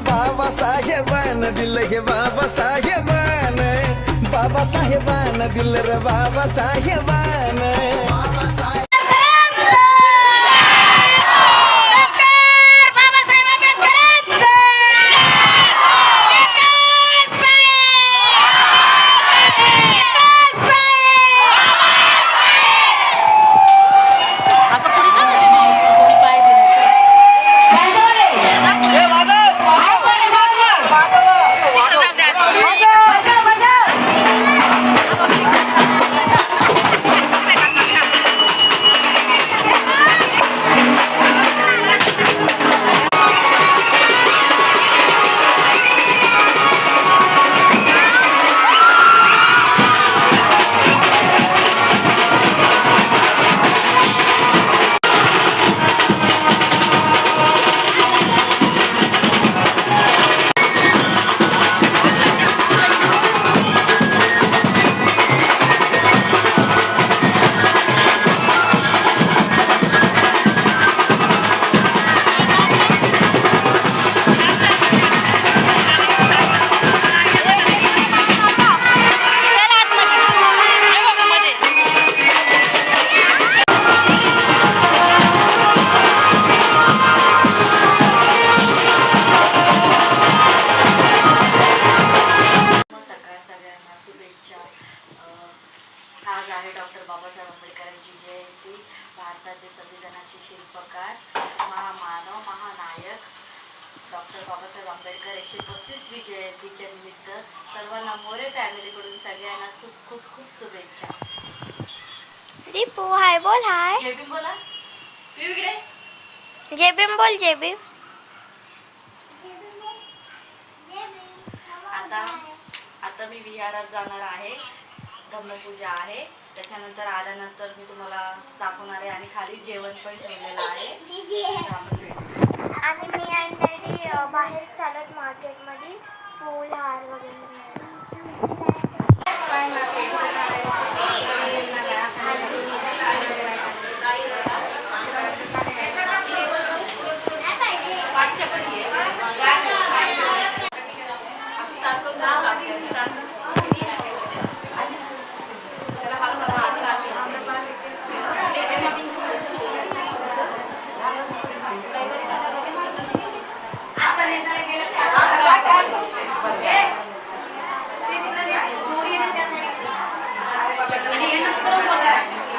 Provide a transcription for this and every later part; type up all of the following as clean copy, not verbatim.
बाबासाहेबान दिलं हे बाबासाहेबान बाबासाहेबान दिलं रे बाबासाहेबान आज आहे डॉक्टर बाबासाहेब आंबेडकरांची जयंती. भारताचे संविधानाचे शिल्पकार, महामानव, महानायक डॉक्टर बाबासाहेब आंबेडकर 135वी जयंतीच्या निमित्त सर्वांना मोरे फॅमिलीकडून सगळ्यांना खूप खूप शुभेच्छा. दीपू हाय बोल. हाय जय भीम बोला. पिऊ इकडे. जय भीम बोल. जय भीम. आता मी विहारात जाणार आहे. धम्मपूजा आहे. त्याच्यानंतर आल्यानंतर मी तुम्हाला दाखवणार आहे आणि खाली जेवण पण ठेवलेलं आहे. आणि मी आणि डॅडी बाहेर चालत मार्केटमध्ये फूल हार वगैरे.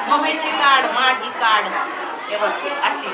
मम्मीची कार्ड, माझी कार्ड, हे बघ अशी